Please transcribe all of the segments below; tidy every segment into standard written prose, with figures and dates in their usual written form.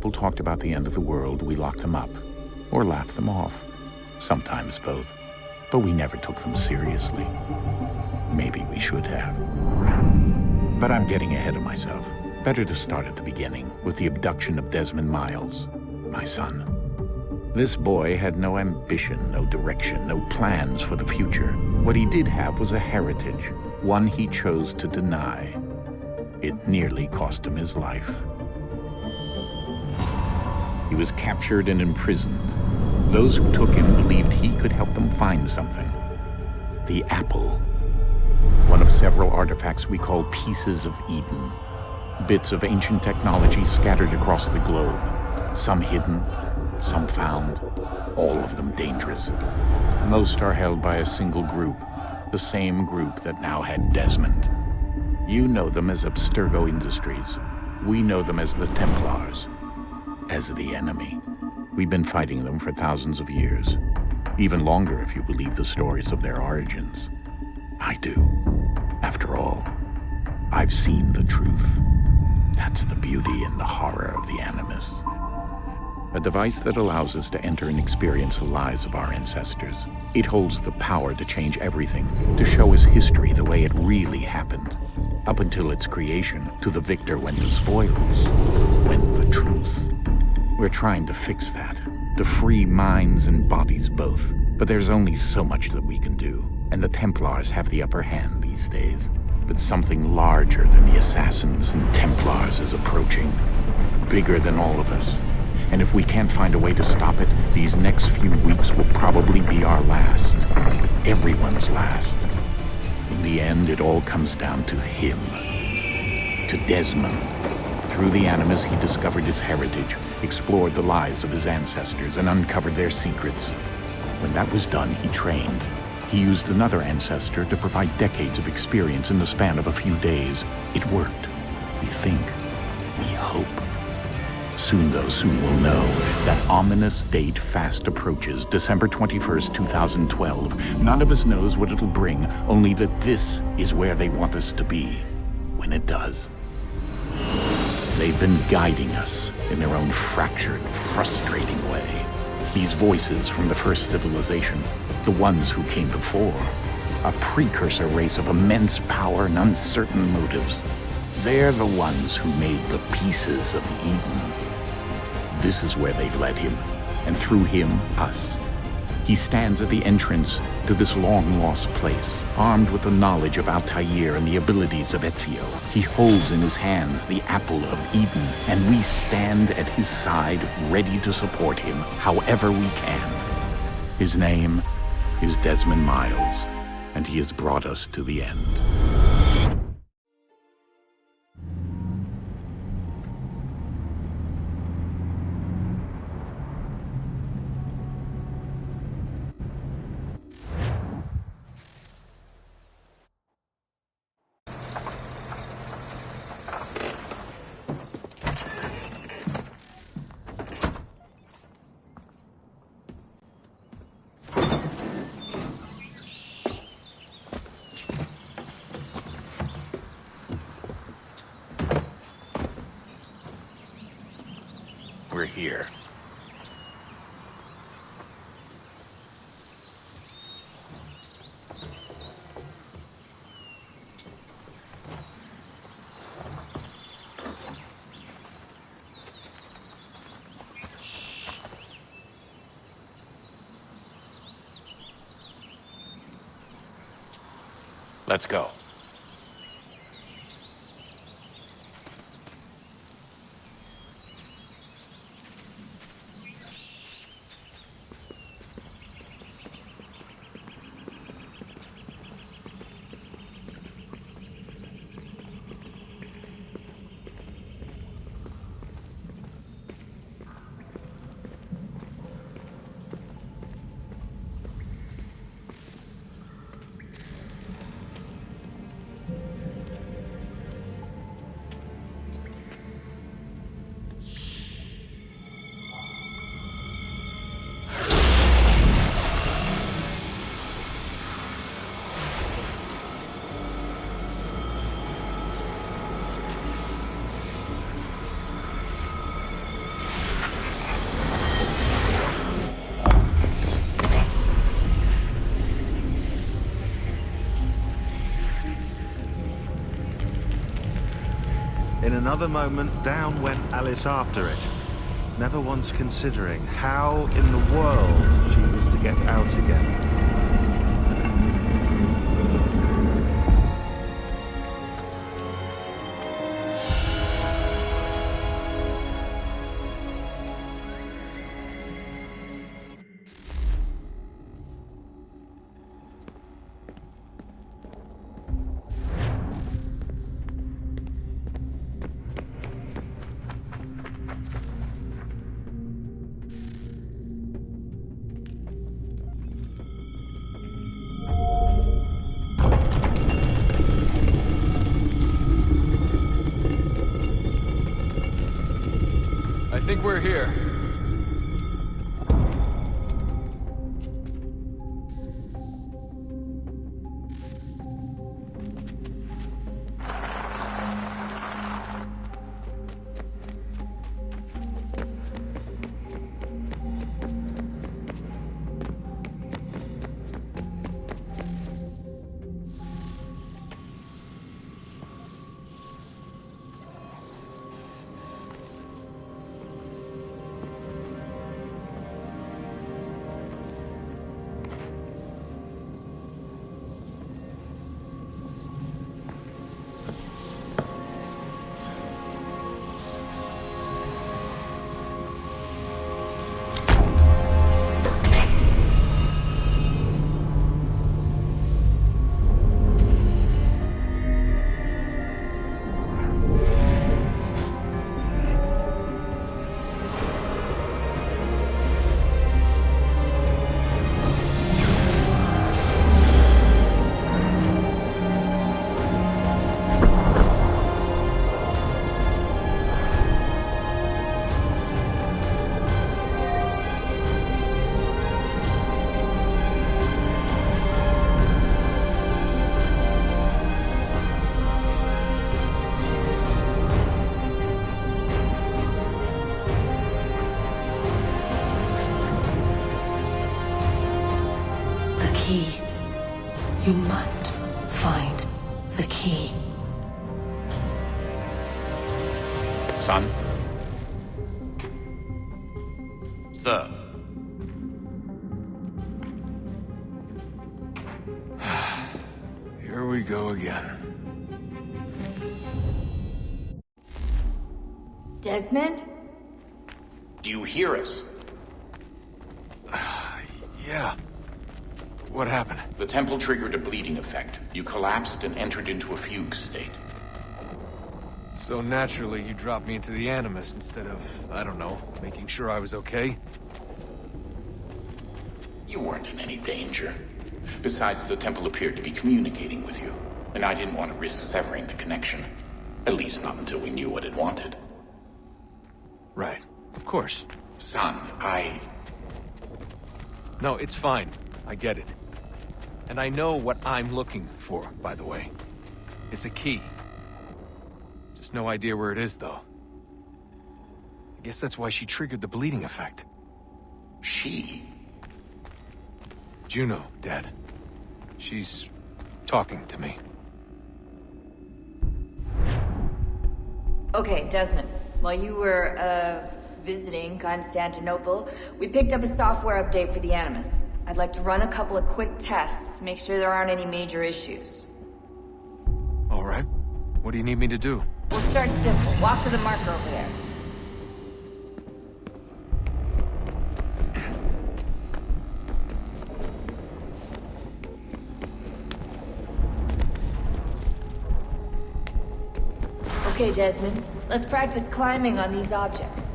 people talked about the end of the world, we locked them up, or laughed them off. Sometimes both. But we never took them seriously. Maybe we should have. But I'm getting ahead of myself. Better to start at the beginning, with the abduction of Desmond Miles, my son. This boy had no ambition, no direction, no plans for the future. What he did have was a heritage, one he chose to deny. It nearly cost him his life. He was captured and imprisoned. Those who took him believed he could help them find something. The apple. One of several artifacts we call pieces of Eden. Bits of ancient technology scattered across the globe. Some hidden, some found, all of them dangerous. Most are held by a single group, the same group that now had Desmond. You know them as Abstergo Industries. We know them as the Templars, as the enemy. We've been fighting them for thousands of years, even longer if you believe the stories of their origins. I do. After all, I've seen the truth. That's the beauty and the horror of the Animus. A device that allows us to enter and experience the lives of our ancestors. It holds the power to change everything, to show us history the way it really happened. Up until its creation, to the victor went the spoils, went the truth. We're trying to fix that, to free minds and bodies both. But there's only so much that we can do, and the Templars have the upper hand these days. But something larger than the Assassins and Templars is approaching, bigger than all of us. And if we can't find a way to stop it, these next few weeks will probably be our last. Everyone's last. In the end, it all comes down to him. To Desmond. Through the Animus, he discovered his heritage, explored the lives of his ancestors, and uncovered their secrets. When that was done, he trained. He used another ancestor to provide decades of experience in the span of a few days. It worked. We think. We hope. Soon, though, soon we'll know. That ominous date fast approaches, December 21st, 2012. None of us knows what it'll bring, only that this is where they want us to be, when it does. They've been guiding us in their own fractured, frustrating way. These voices from the first civilization, the ones who came before, a precursor race of immense power and uncertain motives. They're the ones who made the pieces of Eden. This is where they've led him, and through him, us. He stands at the entrance to this long-lost place, armed with the knowledge of Altair and the abilities of Ezio. He holds in his hands the apple of Eden, and we stand at his side, ready to support him however we can. His name is Desmond Miles, and he has brought us to the end. We're here. Let's go. another moment, down went Alice after it, never once considering how in the world she was to get out again. I think we're here. Key. You must find the key. Son? Sir. Here we go again. Desmond? Do you hear us? Yeah. What happened? The temple triggered a bleeding effect. You collapsed and entered into a fugue state. So naturally, you dropped me into the Animus instead of, I don't know, making sure I was okay? You weren't in any danger. Besides, the temple appeared to be communicating with you, and I didn't want to risk severing the connection. At least not until we knew what it wanted. Right. Of course. Son, No, it's fine. I get it. And I know what I'm looking for, by the way. It's a key. Just no idea where it is, though. I guess that's why she triggered the bleeding effect. She? Juno, Dad. She's talking to me. Okay, Desmond. While you were, visiting Constantinople, we picked up a software update for the Animus. I'd like to run a couple of quick tests, make sure there aren't any major issues. All right. What do you need me to do? We'll start simple. Walk to the marker over there. Okay, Desmond. Let's practice climbing on these objects.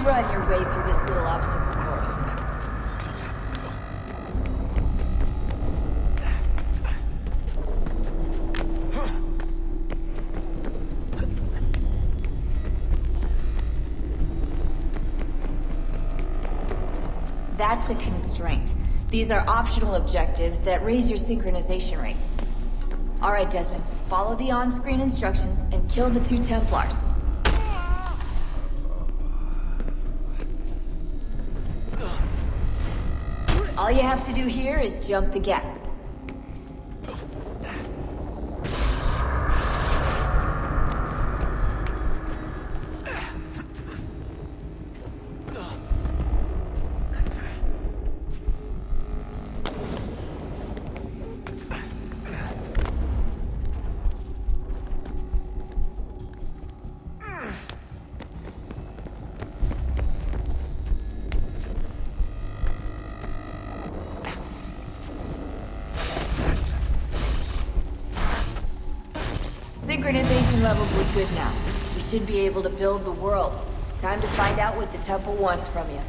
Run your way through this little obstacle course. That's a constraint. These are optional objectives that raise your synchronization rate. Alright, Desmond. Follow the on-screen instructions and kill the 2 Templars. All you have to do here is jump the gap. Synchronization levels look good now. We should be able to build the world. Time to find out what the temple wants from you.